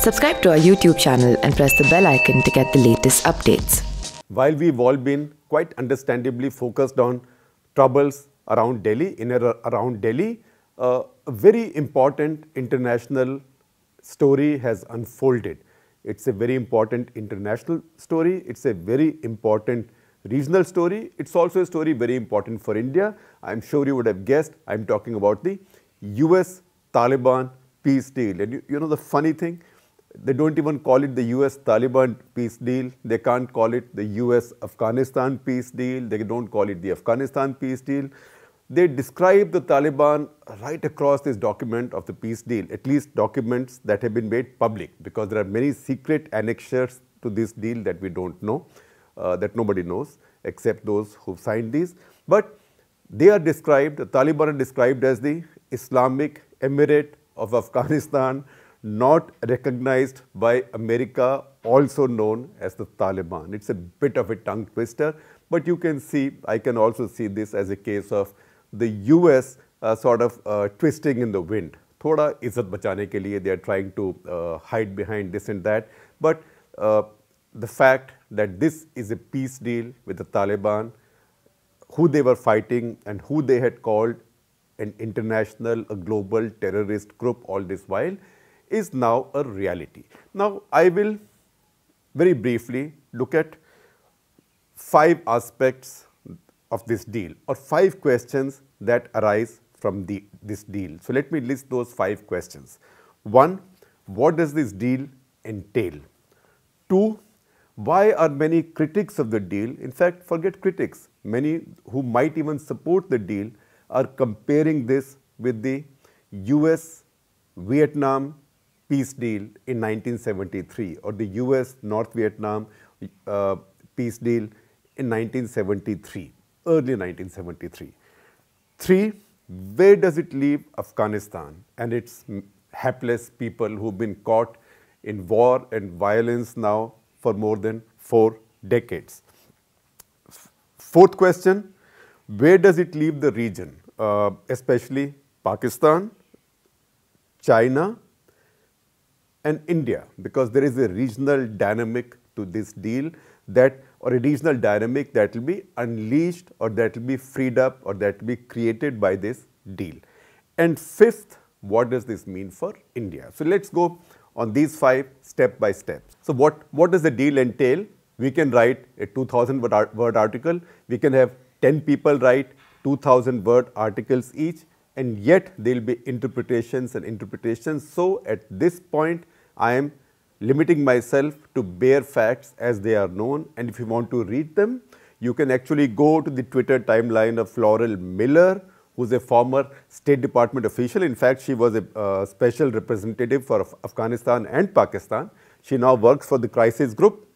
Subscribe to our YouTube channel and press the bell icon to get the latest updates. While we've all been quite understandably focused on troubles around Delhi, in and around Delhi, a very important international story has unfolded. It's a very important international story. It's a very important regional story. It's also a story very important for India. I'm sure you would have guessed I'm talking about the US-Taliban peace deal. And you know the funny thing? They don't even call it the US-Taliban peace deal. They can't call it the US-Afghanistan peace deal. They don't call it the Afghanistan peace deal. They describe the Taliban right across this document of the peace deal, at least documents that have been made public, because there are many secret annexures to this deal that we don't know, that nobody knows except those who've signed these. But they are described, the Taliban are described as the Islamic Emirate of Afghanistan, not recognized by America, also known as the Taliban. It's a bit of a tongue twister, but you can see, I can also see this as a case of the US twisting in the wind. Thoda izzat bachane ke liye, they are trying to hide behind this and that. But the fact that this is a peace deal with the Taliban, who they were fighting and who they had called an international, a global terrorist group all this while, is now a reality. Now, I will very briefly look at 5 aspects of this deal, or 5 questions that arise from this deal. So, let me list those 5 questions. 1. What does this deal entail? 2. Why are many critics of the deal, in fact, forget critics, many who might even support the deal, are comparing this with the US-Vietnam peace deal in 1973, or the US-North Vietnam peace deal in 1973, early 1973. 3. Where does it leave Afghanistan and its hapless people who've been caught in war and violence now for more than 4 decades? 4th question, where does it leave the region, especially Pakistan, China, and India, because there is a regional dynamic to this deal, or a regional dynamic that will be unleashed, or that will be freed up, or that will be created by this deal. And 5th, what does this mean for India? So let's go on these 5 step by step. So what does the deal entail? We can write a 2,000 word article. We can have 10 people write 2,000 word articles each, and yet there will be interpretations and interpretations. So at this point, I am limiting myself to bare facts as they are known, and if you want to read them, you can actually go to the Twitter timeline of Floral Miller, who's a former State Department official. In fact, she was a special representative for Afghanistan and Pakistan. She now works for the Crisis Group.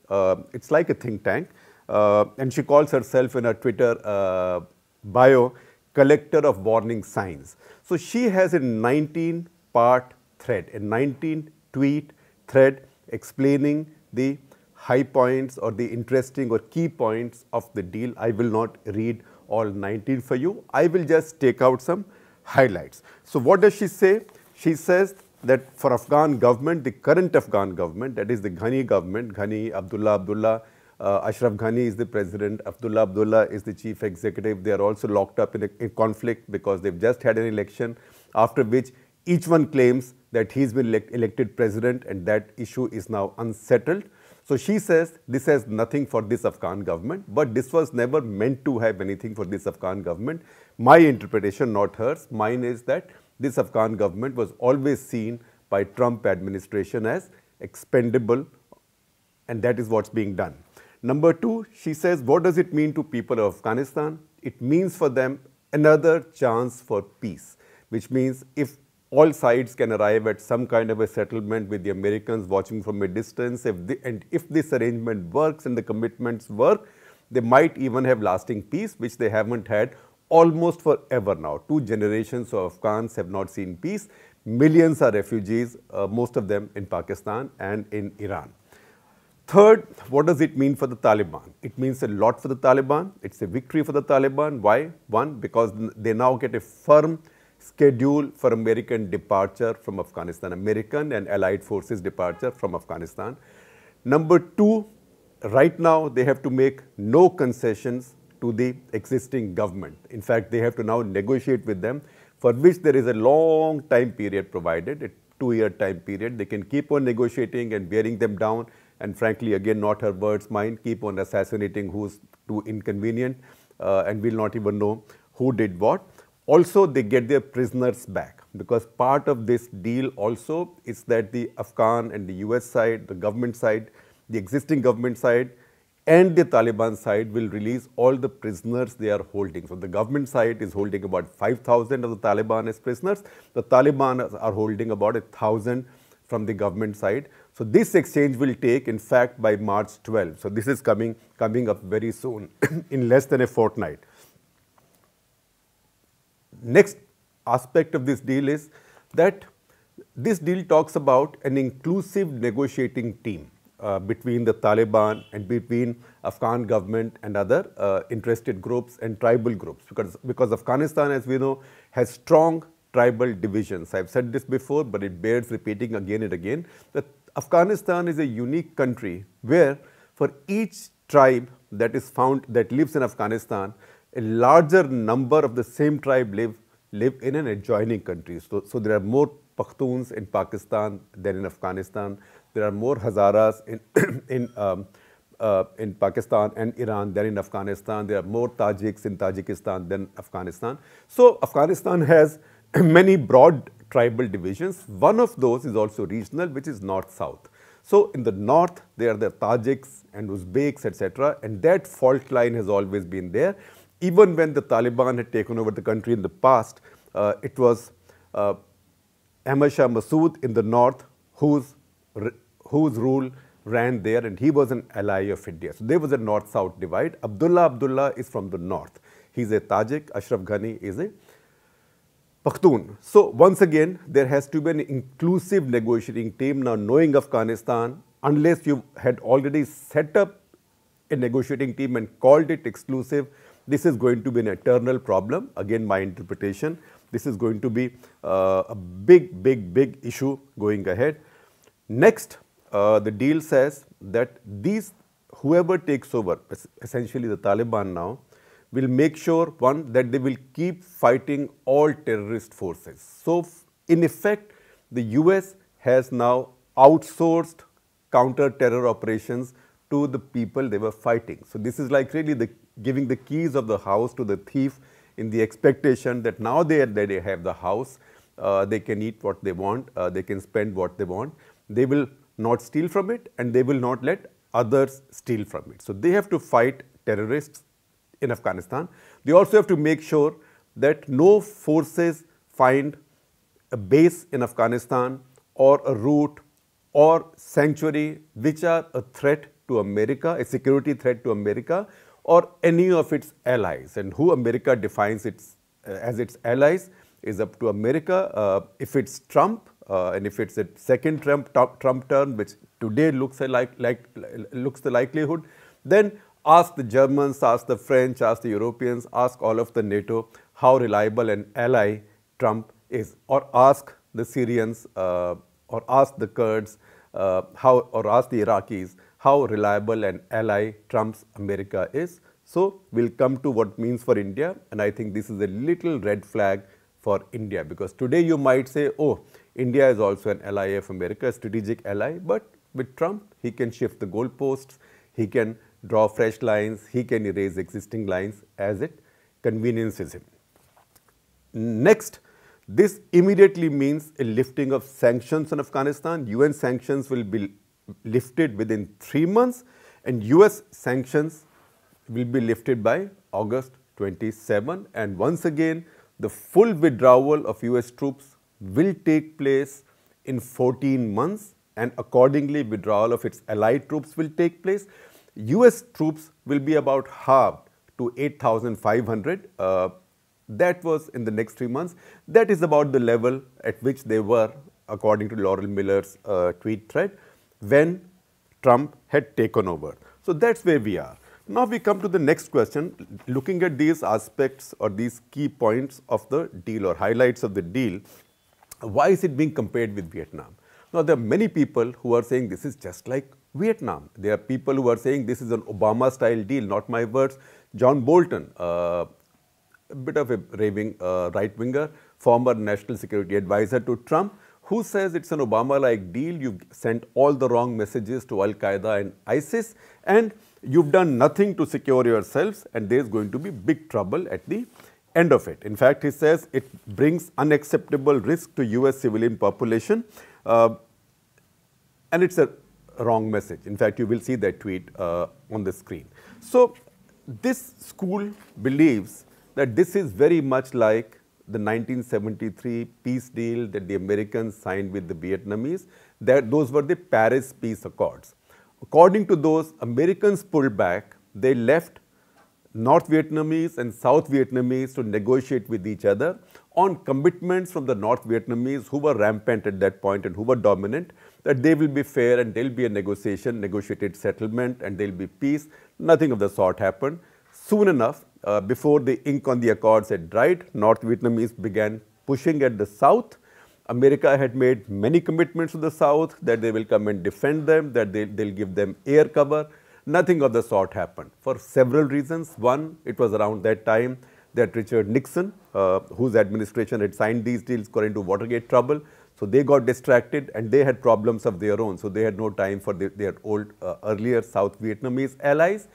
It's like a think tank, and she calls herself in her Twitter bio, collector of warning signs. So she has a 19-part thread, a 19-tweet thread explaining the high points or the interesting or key points of the deal. I will not read all 19 for you. I will just take out some highlights. So what does she say? She says that for Afghan government, the current Afghan government, that is the Ghani government, Ghani, Abdullah, Ashraf Ghani is the president, Abdullah is the chief executive. They are also locked up in a conflict because they've just had an election, after which each one claims that he's been elected president, and that issue is now unsettled. So she says this has nothing for this Afghan government, but this was never meant to have anything for this Afghan government. My interpretation, not hers, mine is that this Afghan government was always seen by Trump administration as expendable, and that is what's being done. Number 2, she says, what does it mean to people of Afghanistan? It means for them another chance for peace, which means if all sides can arrive at some kind of a settlement with the Americans watching from a distance, and if this arrangement works and the commitments work, they might even have lasting peace, which they haven't had almost forever now. 2 generations of Afghans have not seen peace. Millions are refugees, most of them in Pakistan and in Iran. 3rd, what does it mean for the Taliban? It means a lot for the Taliban. It's a victory for the Taliban. Why? 1, because they now get a firm schedule for American departure from Afghanistan, American and allied forces departure from Afghanistan. Number two, right now they have to make no concessions to the existing government. In fact, they have to now negotiate with them, for which there is a long time period provided, a 2-year time period. They can keep on negotiating and wearing them down, and frankly, again, not her words, mine, keep on assassinating who's too inconvenient, and we'll not even know who did what. Also, they get their prisoners back, because part of this deal also is that the Afghan and the US side, the government side, the existing government side, and the Taliban side will release all the prisoners they are holding. So the government side is holding about 5,000 of the Taliban as prisoners. The Taliban are holding about 1,000 from the government side. So this exchange will take, in fact, by March 12. So this is coming up very soon, in less than a fortnight. Next aspect of this deal is that this deal talks about an inclusive negotiating team between the Taliban and between Afghan government and other interested groups and tribal groups, because Afghanistan, as we know, has strong tribal divisions. I've said this before, but it bears repeating again and again, that Afghanistan is a unique country where for each tribe that is found, that lives in Afghanistan, a larger number of the same tribe live in an adjoining country. So there are more Pakhtuns in Pakistan than in Afghanistan. There are more Hazaras in Pakistan and Iran than in Afghanistan. There are more Tajiks in Tajikistan than Afghanistan. So Afghanistan has many broad tribal divisions. One of those is also regional, which is north-south. So in the north, there are the Tajiks and Uzbeks, etc. And that fault line has always been there. Even when the Taliban had taken over the country in the past, it was Ahmad Shah Massoud in the north whose rule ran there, and he was an ally of India. So there was a north-south divide. Abdullah is from the north. He's a Tajik. Ashraf Ghani is a Pakhtun. So once again, there has to be an inclusive negotiating team. Now, knowing Afghanistan, unless you had already set up a negotiating team and called it exclusive, this is going to be an eternal problem. Again, my interpretation, this is going to be a big issue going ahead. Next, the deal says that whoever takes over, essentially the Taliban now, will make sure, one, that they will keep fighting all terrorist forces. So in effect, the US has now outsourced counter-terror operations to the people they were fighting. So this is like really giving the keys of the house to the thief, in the expectation that now they have the house, they can eat what they want, they can spend what they want. They will not steal from it, and they will not let others steal from it. So they have to fight terrorists in Afghanistan. They also have to make sure that no forces find a base in Afghanistan or a route or sanctuary which are a threat to America, a security threat to America or any of its allies. And who America defines as its allies is up to America. If it's Trump, and if it's a second Trump term, which today looks the likelihood, then ask the Germans, ask the French, ask the Europeans, ask all of the NATO how reliable an ally Trump is, or ask the Syrians, or ask the Kurds, or ask the Iraqis how reliable an ally Trump's America is. So we'll come to what it means for India, and I think this is a little red flag for India, because today you might say, oh, India is also an ally of America, a strategic ally, but with Trump, he can shift the goalposts, he can draw fresh lines, he can erase existing lines as it conveniences him. Next, this immediately means a lifting of sanctions on Afghanistan. UN sanctions will be lifted within 3 months, and US sanctions will be lifted by August 27. And once again, the full withdrawal of US troops will take place in 14 months, and accordingly withdrawal of its allied troops will take place. US troops will be about halved to 8,500. That was in the next 3 months. That is about the level at which they were, according to Laurel Miller's tweet thread, when Trump had taken over. So that's where we are. Now we come to the next question, looking at these aspects or these key points of the deal or highlights of the deal. Why is it being compared with Vietnam? Now, there are many people who are saying this is just like Vietnam. There are people who are saying this is an Obama-style deal, not my words. John Bolton, a bit of a raving right-winger, former national security advisor to Trump, who says it's an Obama-like deal. You've sent all the wrong messages to Al-Qaeda and ISIS, and you've done nothing to secure yourselves, and there's going to be big trouble at the end of it. In fact, he says it brings unacceptable risk to US civilian population, and it's a wrong message. In fact, you will see that tweet on the screen. So this school believes that this is very much like the 1973 peace deal that the Americans signed with the Vietnamese, that those were the Paris Peace Accords. According to those, Americans pulled back. They left North Vietnamese and South Vietnamese to negotiate with each other on commitments from the North Vietnamese, who were rampant at that point and who were dominant, that they will be fair and there will be a negotiated settlement, and there will be peace. Nothing of the sort happened. Soon enough, before the ink on the accords had dried, North Vietnamese began pushing at the South. America had made many commitments to the South that they will come and defend them, that they'll give them air cover. Nothing of the sort happened for several reasons. One, it was around that time that Richard Nixon, whose administration had signed these deals, got into Watergate trouble. So they got distracted and they had problems of their own. So they had no time for their old, earlier South Vietnamese allies.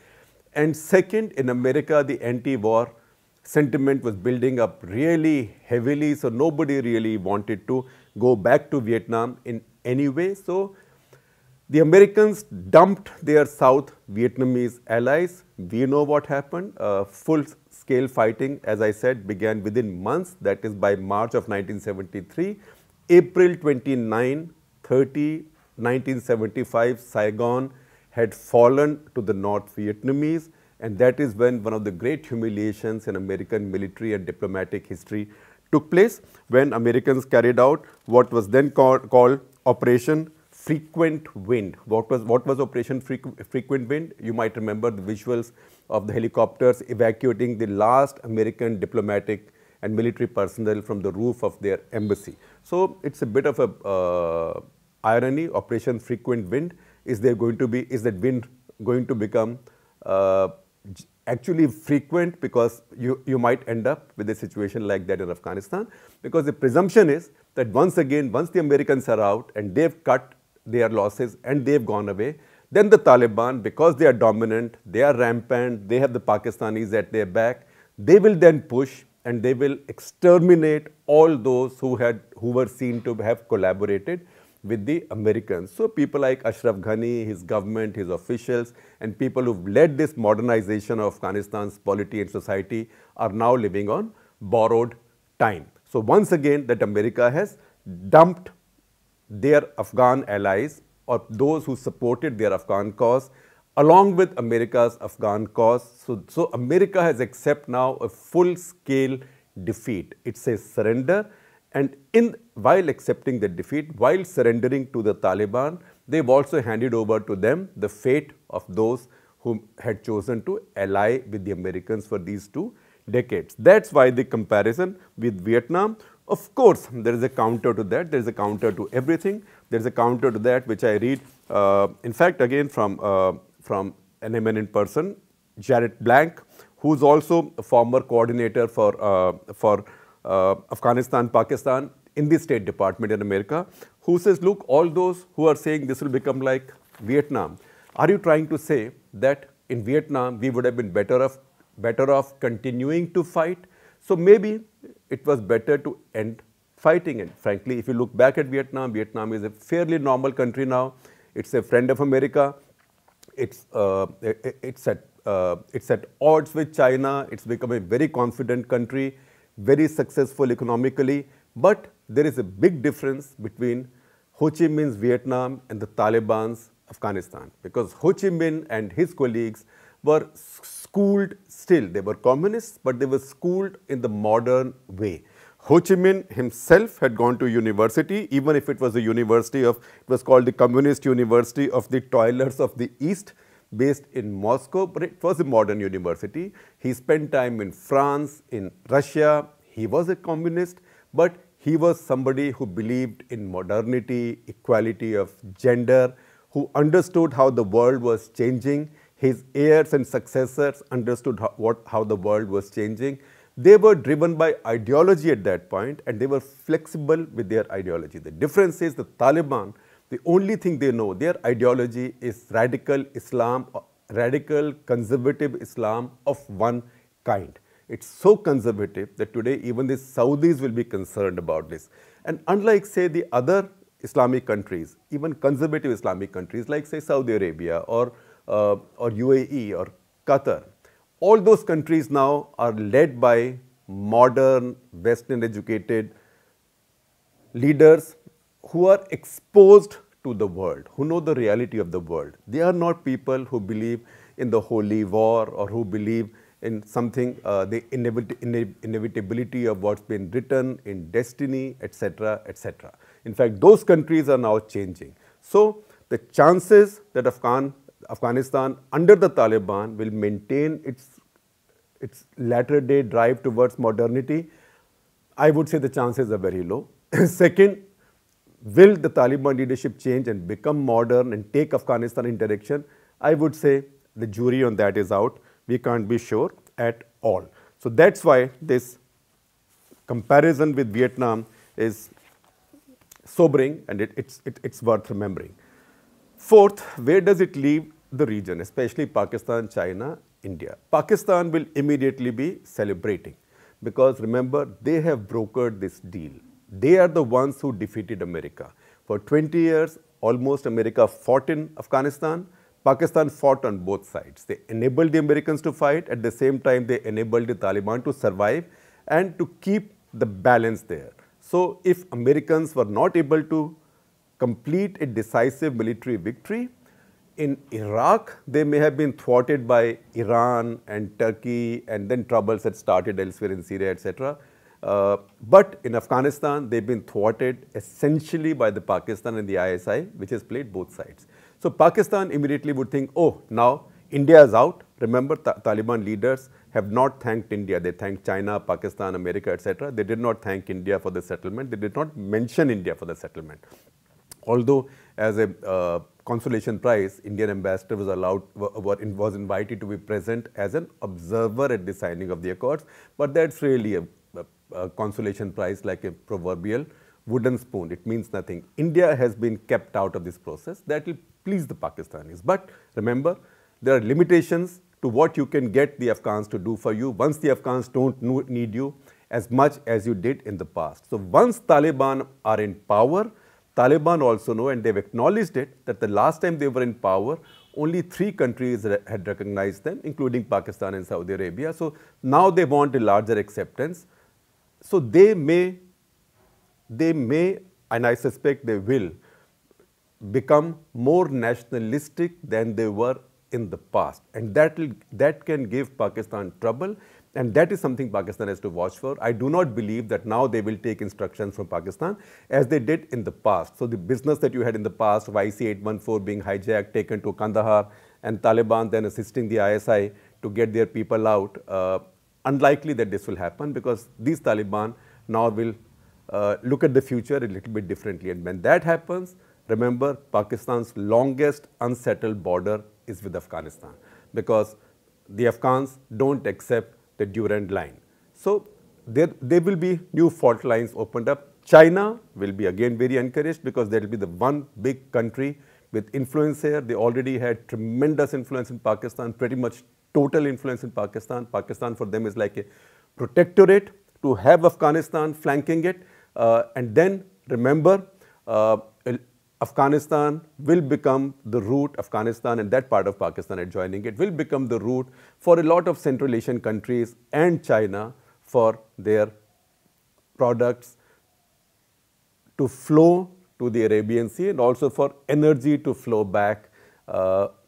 And second, in America, the anti-war sentiment was building up really heavily. So nobody really wanted to go back to Vietnam in any way. So the Americans dumped their South Vietnamese allies. We know what happened. Full-scale fighting, as I said, began within months. That is by March of 1973. April 29, 30, 1975, Saigon had fallen to the North Vietnamese, and that is when one of the great humiliations in American military and diplomatic history took place, when Americans carried out what was then called Operation Frequent Wind. What was Operation Frequent Wind? You might remember the visuals of the helicopters evacuating the last American diplomatic and military personnel from the roof of their embassy. So it's a bit of a irony. Operation Frequent Wind, is that wind going to become actually frequent, because you might end up with a situation like that in Afghanistan, because the presumption is that once again, once the Americans are out and they've cut their losses and they've gone away, then the Taliban, because they are dominant, they are rampant, they have the Pakistanis at their back, they will then push and they will exterminate all those who were seen to have collaborated with the Americans. So people like Ashraf Ghani, his government, his officials, and people who've led this modernization of Afghanistan's polity and society are now living on borrowed time. So once again, that America has dumped their Afghan allies, or those who supported their Afghan cause, along with America's Afghan cause. So America has accepted now a full-scale defeat. It's a surrender, and while accepting the defeat, while surrendering to the Taliban, they've also handed over to them the fate of those who had chosen to ally with the Americans for these 2 decades. That's why the comparison with Vietnam. Of course, there is a counter to that. There is a counter to everything. There is a counter to that which I read, in fact, again from an eminent person, Jarrett Blank, who's also a former coordinator for Afghanistan, Pakistan in the State Department in America, who says, look, all those who are saying this will become like Vietnam, are you trying to say that in Vietnam we would have been better off continuing to fight? So maybe it was better to end fighting. And frankly, if you look back at Vietnam, Vietnam is a fairly normal country now. It's a friend of America. It's at odds with China. It's become a very confident country, very successful economically. But there is a big difference between Ho Chi Minh's Vietnam and the Taliban's Afghanistan, because Ho Chi Minh and his colleagues were schooled still. They were communists, but they were schooled in the modern way. Ho Chi Minh himself had gone to university, even if it was a university it was called the Communist University of the Toilers of the East. based in Moscow, but it was a modern university. He spent time in France, in Russia. He was a communist, but he was somebody who believed in modernity, equality of gender, who understood how the world was changing. His heirs and successors understood how the world was changing. They were driven by ideology at that point, and they were flexible with their ideology. The difference is the Taliban, the only thing they know, their ideology is radical Islam, radical conservative Islam of one kind. It's so conservative that today even the Saudis will be concerned about this. And unlike, say, the other Islamic countries, even conservative Islamic countries like, say, Saudi Arabia or UAE or Qatar, all those countries now are led by modern, Western educated leaders who are exposed to the world, who know the reality of the world. They are not people who believe in the holy war or who believe in something, the inevitability of what's been written in destiny, etc., etc. In fact, those countries are now changing. So the chances that Afghanistan under the Taliban will maintain its latter-day drive towards modernity, I would say the chances are very low. Second, will the Taliban leadership change and become modern and take Afghanistan in direction? I would say the jury on that is out. We can't be sure at all. So that's why this comparison with Vietnam is sobering, and it's worth remembering. Fourth, where does it leave the region, especially Pakistan, China, India? Pakistan will immediately be celebrating because remember, they have brokered this deal. They are the ones who defeated America. For 20 years, almost America fought in Afghanistan. Pakistan fought on both sides. They enabled the Americans to fight. At the same time, they enabled the Taliban to survive and to keep the balance there. So if Americans were not able to complete a decisive military victory, in Iraq, they may have been thwarted by Iran and Turkey, and then troubles had started elsewhere in Syria, etc. But in Afghanistan, they've been thwarted essentially by the Pakistan and the ISI, which has played both sides. So Pakistan immediately would think, oh, now India is out. Remember, Taliban leaders have not thanked India. They thanked China, Pakistan, America, etc. They did not thank India for the settlement. They did not mention India for the settlement. Although, as a consolation prize, Indian ambassador was invited to be present as an observer at the signing of the accords. But that's really a consolation prize, like a proverbial wooden spoon. It means nothing. India has been kept out of this process. That will please the Pakistanis. But remember, there are limitations to what you can get the Afghans to do for you once the Afghans don't need you as much as you did in the past. So once Taliban are in power, Taliban also know, and they've acknowledged it, that the last time they were in power, only 3 countries had recognized them, including Pakistan and Saudi Arabia. So now they want a larger acceptance. So they may, and I suspect they will, become more nationalistic than they were in the past. And that can give Pakistan trouble. And that is something Pakistan has to watch for. I do not believe that now they will take instructions from Pakistan as they did in the past. So the business that you had in the past of IC-814 being hijacked, taken to Kandahar, and Taliban then assisting the ISI to get their people out, unlikely that this will happen because these Taliban now will look at the future a little bit differently. And when that happens, remember, Pakistan's longest unsettled border is with Afghanistan because the Afghans don't accept the Durand line. So there will be new fault lines opened up. China will be again very encouraged because there will be the one big country with influence here. They already had tremendous influence in Pakistan, pretty much total influence in Pakistan. Pakistan for them is like a protectorate. To have Afghanistan flanking it, and then remember, Afghanistan will become the route, Afghanistan and that part of Pakistan adjoining it will become the route for a lot of Central Asian countries and China for their products to flow to the Arabian Sea and also for energy to flow back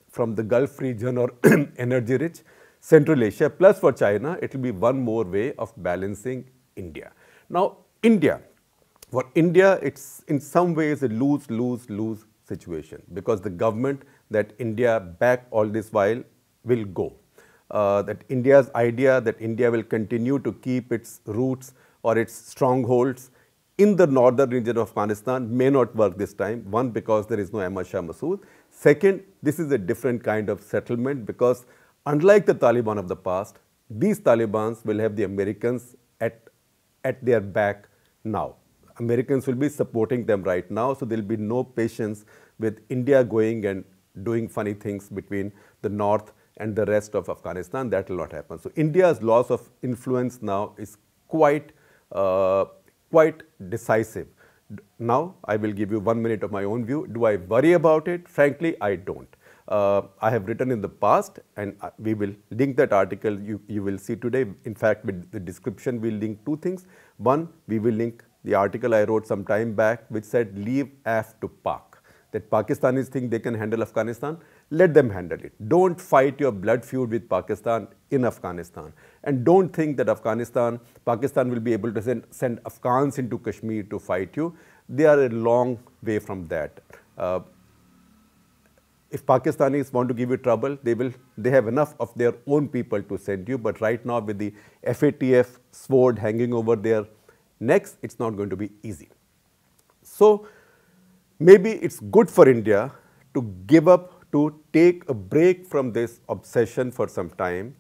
from the Gulf region or energy rich Central Asia. Plus for China, it will be one more way of balancing India. Now, India. For India, it's in some ways a lose-lose-lose situation because the government that India backed all this while will go. That India's idea that India will continue to keep its roots or its strongholds in the northern region of Afghanistan may not work this time. One, because there is no Ahmad Shah Massoud. Second, this is a different kind of settlement because unlike the Taliban of the past, these Talibans will have the Americans at their back now. Americans will be supporting them right now, so there will be no patience with India going and doing funny things between the north and the rest of Afghanistan. That will not happen. So India's loss of influence now is quite decisive. Now, I will give you 1 minute of my own view. Do I worry about it? Frankly, I don't. I have written in the past, and we will link that article you will see today. In fact, with the description, we'll link two things. One, we will link the article I wrote some time back, which said, leave AF to Pak. That Pakistanis think they can handle Afghanistan, let them handle it. Don't fight your blood feud with Pakistan in Afghanistan. And don't think that Pakistan will be able to send Afghans into Kashmir to fight you. They are a long way from that. If Pakistanis want to give you trouble, they have enough of their own people to send you. But right now, with the FATF sword hanging over their necks, it's not going to be easy. So maybe it's good for India to give up, to take a break from this obsession for some time,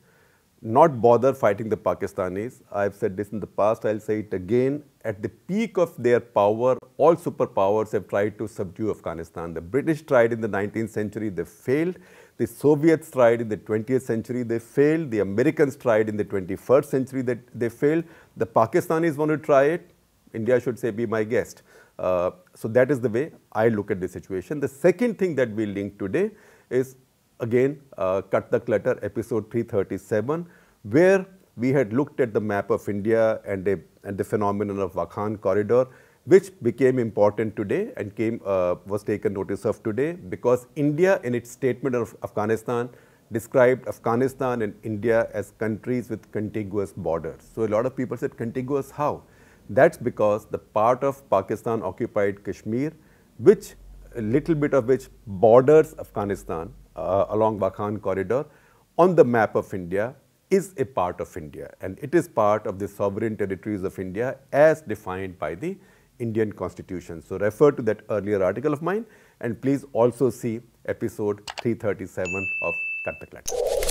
not bother fighting the Pakistanis. I've said this in the past, I'll say it again. At the peak of their power, all superpowers have tried to subdue Afghanistan. The British tried in the 19th century, they failed. The Soviets tried in the 20th century, they failed. The Americans tried in the 21st century, they failed. The Pakistanis want to try it. India should say, be my guest. So that is the way I look at the situation. The second thing that we link today is, again, Cut the Clutter, episode 337, where we had looked at the map of India and the phenomenon of Wakhan corridor, which became important today and was taken notice of today because India, in its statement of Afghanistan, described Afghanistan and India as countries with contiguous borders. So a lot of people said, contiguous how? That's because the part of Pakistan occupied Kashmir, which a little bit of which borders Afghanistan along Wakhan corridor on the map of India is a part of India, and it is part of the sovereign territories of India as defined by the Indian Constitution. So refer to that earlier article of mine, and please also see episode 337 of Cut the Clutter.